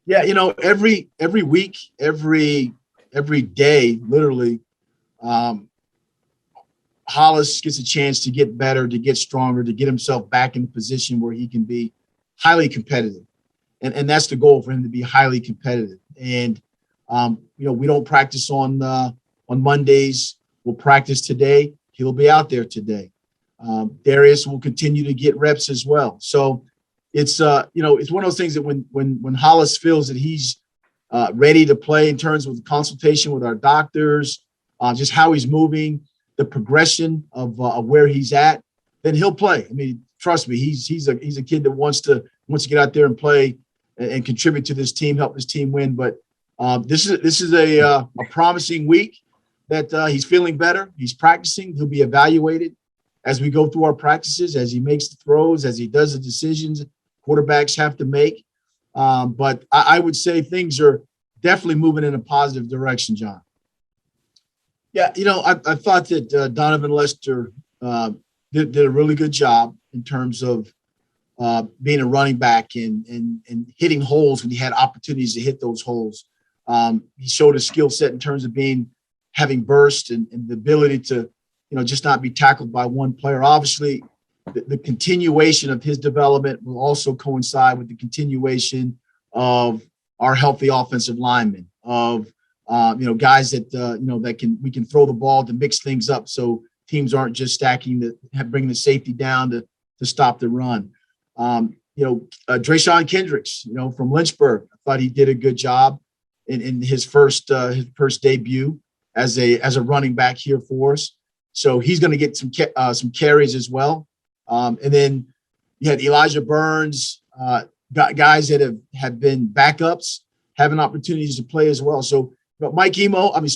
Yeah, every week, every day, literally, um, Hollis gets a chance to get better, to get stronger, to get himself back in a position where he can be highly competitive. And that's the goal for him, to be highly competitive. And we don't practice on Mondays. We'll practice today. He'll be out there today. Darius will continue to get reps as well. So it's one of those things that when Hollis feels that he's ready to play in terms of consultation with our doctors, just how he's moving, the progression of where he's at, then he'll play. I mean, trust me, he's a kid that wants to get out there and play and contribute to this team, help this team win. But this is a promising week that he's feeling better. He's practicing. He'll be evaluated as we go through our practices, as he makes the throws, as he does the decisions quarterbacks have to make. But I would say things are definitely moving in a positive direction, John. Yeah, I thought that Donovan Lester did a really good job in terms of being a running back and hitting holes when he had opportunities to hit those holes. He showed a skill set in terms of having burst and the ability to, just not be tackled by one player. Obviously, the continuation of his development will also coincide with the continuation of our healthy offensive linemen, of guys that we can throw the ball to mix things up, so teams aren't just bringing the safety down to stop the run. Drayshawn Kendricks, from Lynchburg, I thought he did a good job in his first debut as a running back here for us. So he's going to get some carries as well. And then you had Elijah Burns, guys that have been backups, having opportunities to play as well. So, but Malachi Emo, his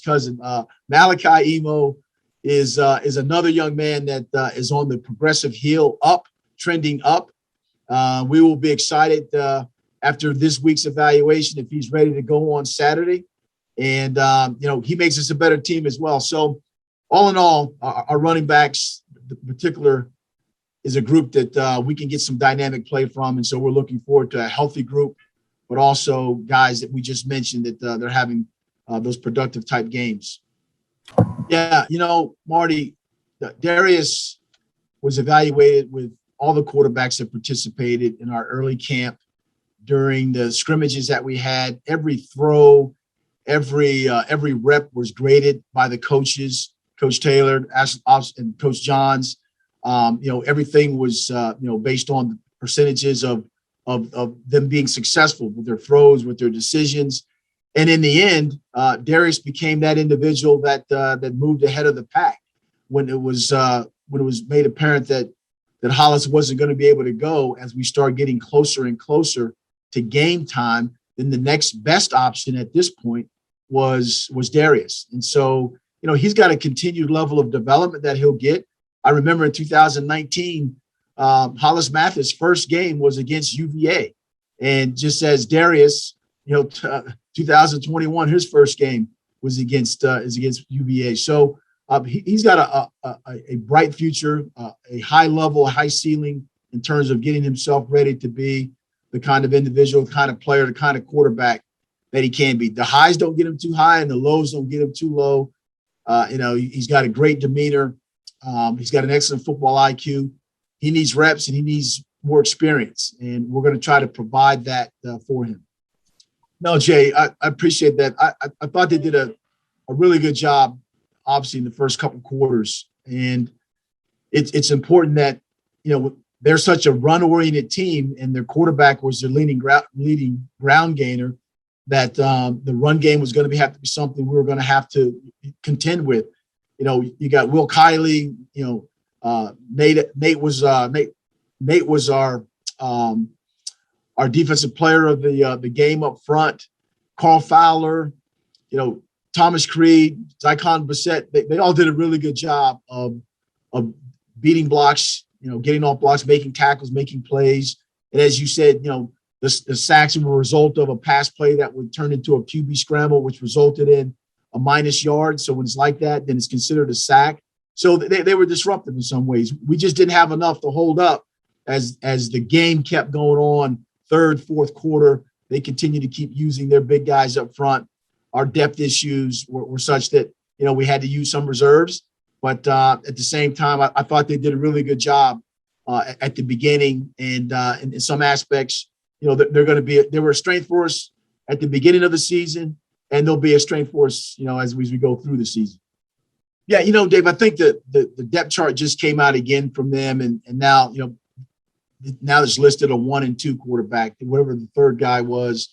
cousin, Malachi Emo is another young man that is on the progressive heel up, trending up. We will be excited after this week's evaluation if he's ready to go on Saturday. And, he makes us a better team as well. So all in all, our running backs, in particular, is a group that we can get some dynamic play from. And so we're looking forward to a healthy group, but also guys that we just mentioned that they're having those productive type games. Yeah, Marty, Darius was evaluated with all the quarterbacks that participated in our early camp during the scrimmages that we had. Every throw, every rep was graded by the coaches, Coach Taylor and Coach Johns. Everything was based on the percentages of them being successful with their throws, with their decisions. And in the end, Darius became that individual that moved ahead of the pack when it was made apparent that Hollis wasn't going to be able to go. As we start getting closer and closer to game time, then the next best option at this point was Darius. And so, he's got a continued level of development that he'll get. I remember in 2019, Hollis Mathis' first game was against UVA, and just as Darius, 2021, his first game was against UVA. So he's got a bright future, a high level, high ceiling in terms of getting himself ready to be the kind of individual, the kind of player, the kind of quarterback that he can be. The highs don't get him too high and the lows don't get him too low. He's got a great demeanor. He's got an excellent football IQ. He needs reps and he needs more experience, and we're going to try to provide that for him. No, Jay, I appreciate that. I thought they did a really good job, obviously, in the first couple quarters. And it's important that, they're such a run-oriented team, and their quarterback was their leading ground gainer, that the run game was going to have to be something we were going to have to contend with. You got Will Kiley, Nate was our defensive player of the game up front. Carl Fowler, Thomas Creed, Zycon Bissett, they all did a really good job of beating blocks, getting off blocks, making tackles, making plays. And as you said, the sacks were a result of a pass play that would turn into a QB scramble, which resulted in a minus yard. So when it's like that, then it's considered a sack. So they were disruptive in some ways. We just didn't have enough to hold up as the game kept going on third, fourth quarter, they continue to keep using their big guys up front. Our depth issues were such that, we had to use some reserves. But at the same time, I thought they did a really good job at the beginning. And in some aspects, they were a strength for us at the beginning of the season, and they'll be a strength for us, as we go through the season. Yeah, Dave, I think that the depth chart just came out again from them, and now, now it's listed a 1 and 2 quarterback, whatever the third guy was.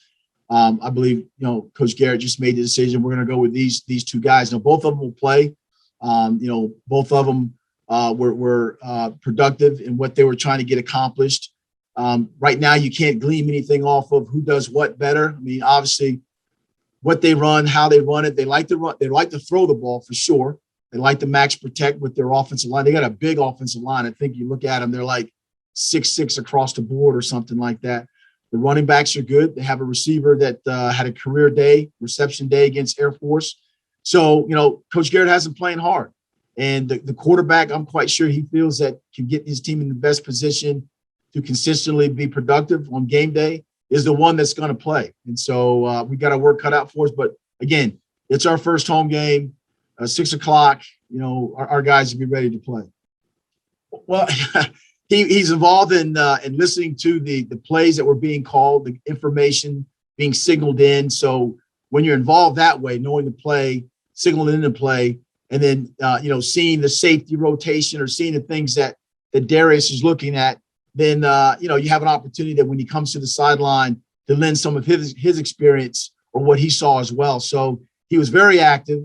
I believe, Coach Garrett just made the decision. We're going to go with these two guys. Now, both of them will play. Both of them were productive in what they were trying to get accomplished. Right now, you can't glean anything off of who does what better. I mean, obviously, what they run, how they run it. They like to run. They like to throw the ball for sure. They like to max protect with their offensive line. They got a big offensive line. I think you look at them, they're like 6'6" across the board or something like that. The running backs are good. They have a receiver that had a career day, reception day against Air Force. So, Coach Garrett has them playing hard. And the quarterback, I'm quite sure he feels that can get his team in the best position to consistently be productive on game day is the one that's going to play. And so we got our work cut out for us. But, again, it's our first home game, 6 o'clock. Our guys will be ready to play. Well, he's involved in listening to the plays that were being called, the information being signaled in. So when you're involved that way, knowing the play, signaling in the play, and then, seeing the safety rotation or seeing the things that Darius is looking at, then, you have an opportunity that when he comes to the sideline to lend some of his experience or what he saw as well. So he was very active,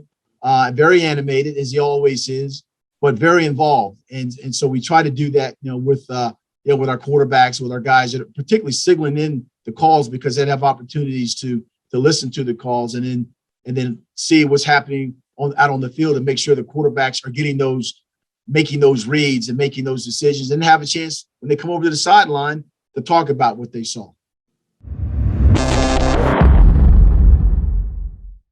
very animated, as he always is, but very involved. And so we try to do that, with our quarterbacks, with our guys that are particularly signaling in the calls because they have opportunities to listen to the calls and then see what's happening out on the field and make sure the quarterbacks are making those reads and making those decisions and have a chance when they come over to the sideline to talk about what they saw.